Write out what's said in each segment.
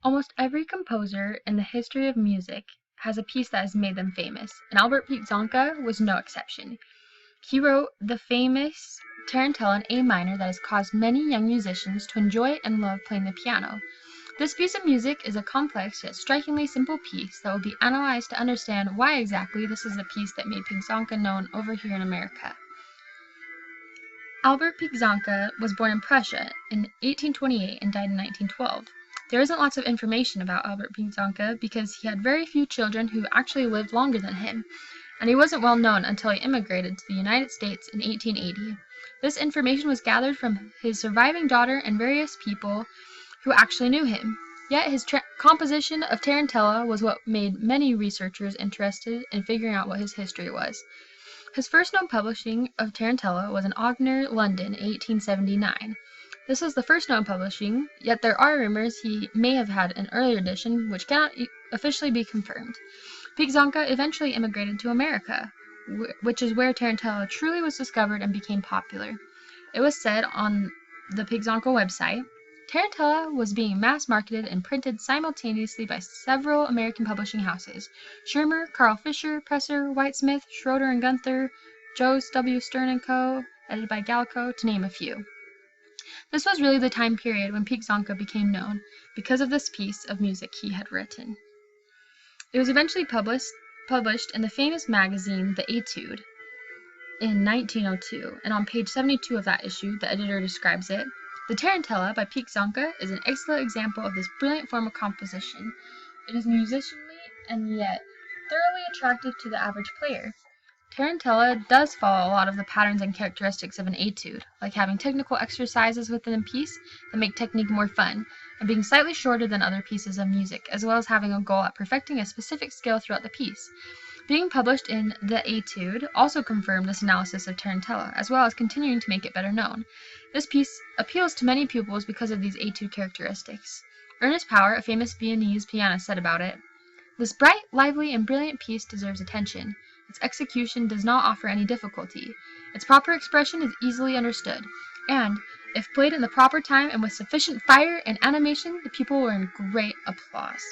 Almost every composer in the history of music has a piece that has made them famous, and Albert Pieczonka was no exception. He wrote the famous Tarantella in A minor that has caused many young musicians to enjoy and love playing the piano. This piece of music is a complex yet strikingly simple piece that will be analyzed to understand why exactly this is the piece that made Pieczonka known over here in America. Albert Pieczonka was born in Prussia in 1828 and died in 1912. There isn't lots of information about Albert Pieczonka because he had very few children who actually lived longer than him, and he wasn't well known until he immigrated to the United States in 1880. This information was gathered from his surviving daughter and various people who actually knew him. Yet his composition of Tarantella was what made many researchers interested in figuring out what his history was. His first known publishing of Tarantella was in Ogner, London, 1879. This was the first known publishing, yet there are rumors he may have had an earlier edition, which cannot officially be confirmed. Pieczonka eventually immigrated to America, which is where Tarantella truly was discovered and became popular. It was said on the Pieczonka website, Tarantella was being mass-marketed and printed simultaneously by several American publishing houses: Schirmer, Carl Fisher, Presser, Whitesmith, Schroeder and Gunther, Jos W. Stern & Co., edited by Gallico, to name a few. This was really the time period when Pieczonka became known because of this piece of music he had written. It was eventually published in the famous magazine The Etude in 1902, and on page 72 of that issue, the editor describes it. The Tarantella by Pieczonka is an excellent example of this brilliant form of composition. It is musicianly and yet thoroughly attractive to the average player. Tarantella does follow a lot of the patterns and characteristics of an etude, like having technical exercises within a piece that make technique more fun, and being slightly shorter than other pieces of music, as well as having a goal at perfecting a specific skill throughout the piece. Being published in The Etude also confirmed this analysis of Tarantella, as well as continuing to make it better known. This piece appeals to many pupils because of these etude characteristics. Ernest Power, a famous Viennese pianist, said about it, "This bright, lively, and brilliant piece deserves attention. Its execution does not offer any difficulty. Its proper expression is easily understood, and, if played in the proper time and with sufficient fire and animation, the people will earn great applause."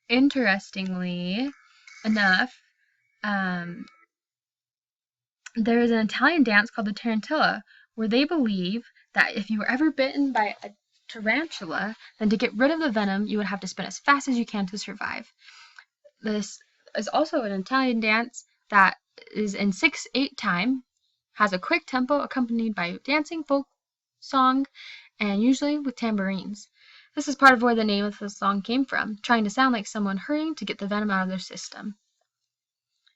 Interestingly enough, there is an Italian dance called the Tarantella, where they believe that if you were ever bitten by a tarantula, then to get rid of the venom, you would have to spin as fast as you can to survive. This is also an Italian dance that is in 6/8 time, has a quick tempo accompanied by dancing, folk song, and usually with tambourines. This is part of where the name of the song came from, trying to sound like someone hurrying to get the venom out of their system.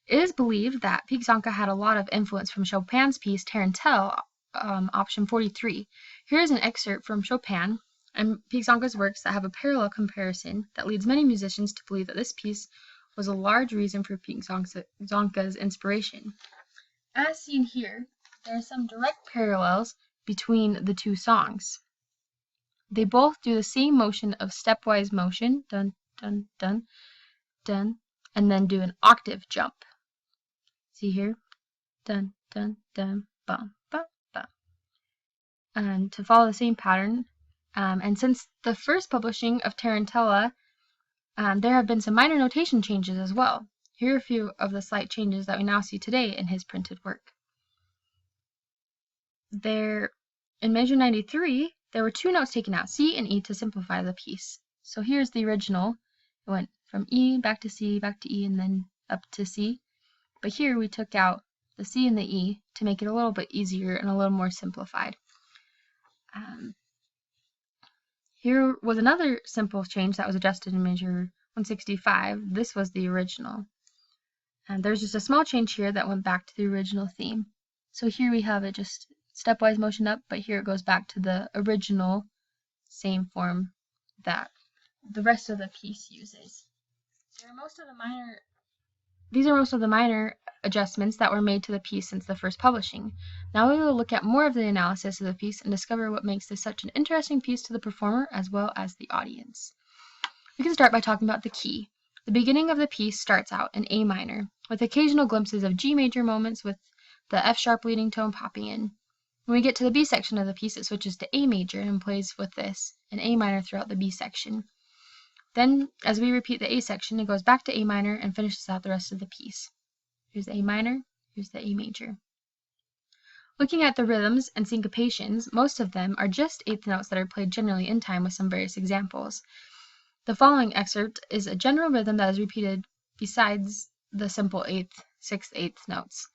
It is believed that Pieczonka had a lot of influence from Chopin's piece Tarantella, option 43. Here is an excerpt from Chopin and Pieczonka's works that have a parallel comparison that leads many musicians to believe that this piece was a large reason for Pieczonka's inspiration. As seen here, there are some direct parallels between the two songs. They both do the same motion of stepwise motion, dun, dun, dun, dun, and then do an octave jump. See here? Dun, dun, dun, bum, bum, bum. And to follow the same pattern, and since the first publishing of Tarantella, there have been some minor notation changes as well. Here are a few of the slight changes that we now see today in his printed work. In measure 93, there were two notes taken out, C and E, to simplify the piece. So here's the original. It went from E back to C, back to E, and then up to C. But here we took out the C and the E to make it a little bit easier and a little more simplified. Here was another simple change that was adjusted in measure 165. This was the original. And there's just a small change here that went back to the original theme. So here we have it just stepwise motion up, but here it goes back to the original same form that the rest of the piece uses. These are most of the minor adjustments that were made to the piece since the first publishing. Now we will look at more of the analysis of the piece and discover what makes this such an interesting piece to the performer as well as the audience. We can start by talking about the key. The beginning of the piece starts out in A minor, with occasional glimpses of G major moments with the F sharp leading tone popping in. When we get to the B section of the piece, it switches to A major and plays with this in A minor throughout the B section. Then, as we repeat the A section, it goes back to A minor and finishes out the rest of the piece. Here's the A minor, here's the A major. Looking at the rhythms and syncopations, most of them are just eighth notes that are played generally in time with some various examples. The following excerpt is a general rhythm that is repeated besides the simple eighth, sixth, eighth notes.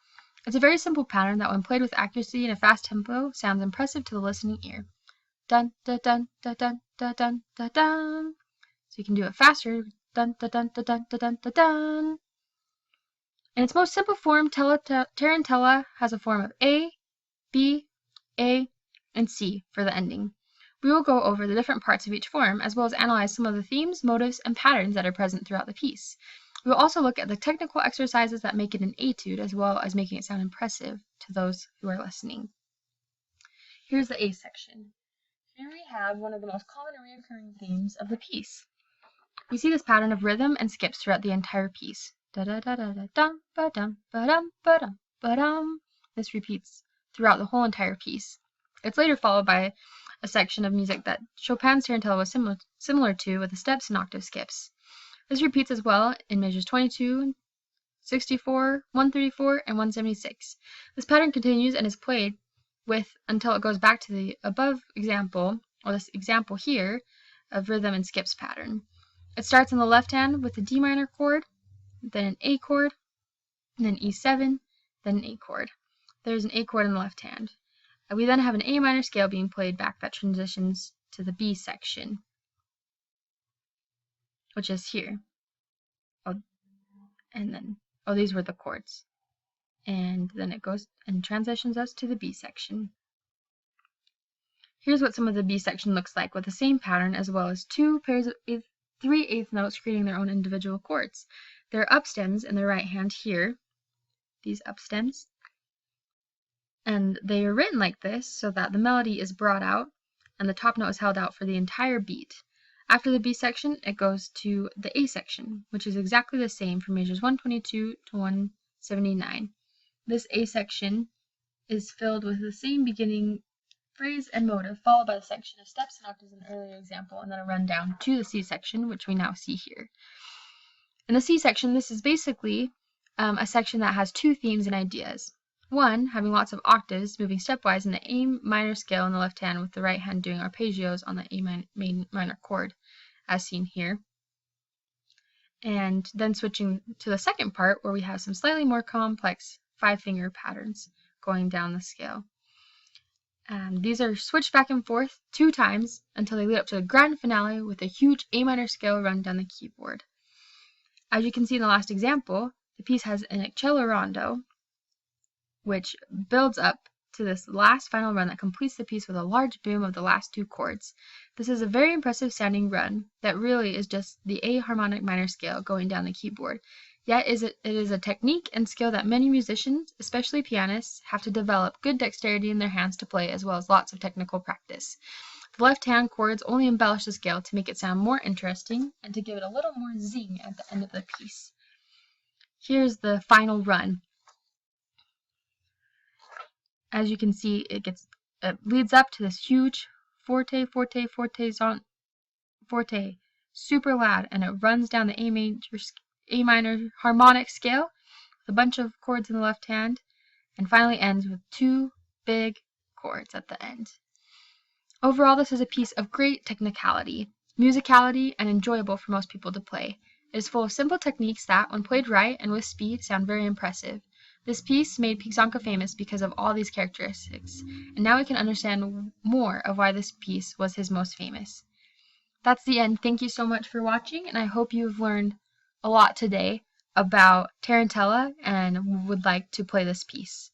It's a very simple pattern that when played with accuracy in a fast tempo sounds impressive to the listening ear. Dun dun dun dun dun dun dun dun dun. So you can do it faster. Dun dun dun dun dun dun dun dun. In its most simple form, Tarantella has a form of A, B, A, and C for the ending. We will go over the different parts of each form, as well as analyze some of the themes, motives, and patterns that are present throughout the piece. We will also look at the technical exercises that make it an etude, as well as making it sound impressive to those who are listening. Here's the A section. Here we have one of the most common and recurring themes of the piece. We see this pattern of rhythm and skips throughout the entire piece. Da-da-da-da-da-dum, ba-dum, ba-dum, ba-dum, ba-dum. This repeats throughout the whole entire piece. It's later followed by a section of music that Chopin's Tarantella was similar to, with the steps and octave skips. This repeats as well in measures 22, 64, 134, and 176. This pattern continues and is played with until it goes back to the above example, or this example here, of rhythm and skips pattern. It starts in the left hand with the D minor chord, then an A chord, then E7, then an A chord. There's an A chord in the left hand. We then have an A minor scale being played back that transitions to the B section, which is here. These were the chords. And then it goes and transitions us to the B section. Here's what some of the B section looks like with the same pattern, as well as two pairs of three eighth notes creating their own individual chords. There are upstems in the right hand here, these upstems, and they are written like this so that the melody is brought out and the top note is held out for the entire beat. After the B section, it goes to the A section, which is exactly the same from measures 122 to 179. This A section is filled with the same beginning phrase and motive, followed by the section of steps and octaves in an earlier example, and then a run down to the C section, which we now see here. In the C section, this is basically a section that has two themes and ideas. One, having lots of octaves moving stepwise in the A minor scale in the left hand, with the right hand doing arpeggios on the A minor chord, as seen here. And then switching to the second part, where we have some slightly more complex five-finger patterns going down the scale. These are switched back and forth 2 times until they lead up to the grand finale with a huge A minor scale run down the keyboard. As you can see in the last example, the piece has an accelerando, which builds up to this last final run that completes the piece with a large boom of the last 2 chords. This is a very impressive sounding run that really is just the A harmonic minor scale going down the keyboard. Yet it is a technique and skill that many musicians, especially pianists, have to develop good dexterity in their hands to play, as well as lots of technical practice. The left-hand chords only embellish the scale to make it sound more interesting and to give it a little more zing at the end of the piece. Here's the final run. As you can see, it leads up to this huge forte, forte, forte, forte, super loud, and it runs down the A minor harmonic scale with a bunch of chords in the left hand, and finally ends with 2 big chords at the end. Overall, this is a piece of great technicality, musicality, and enjoyable for most people to play. It is full of simple techniques that, when played right and with speed, sound very impressive. This piece made Pieczonka famous because of all these characteristics, and now we can understand more of why this piece was his most famous. That's the end. Thank you so much for watching, and I hope you've learned a lot today about Tarantella and would like to play this piece.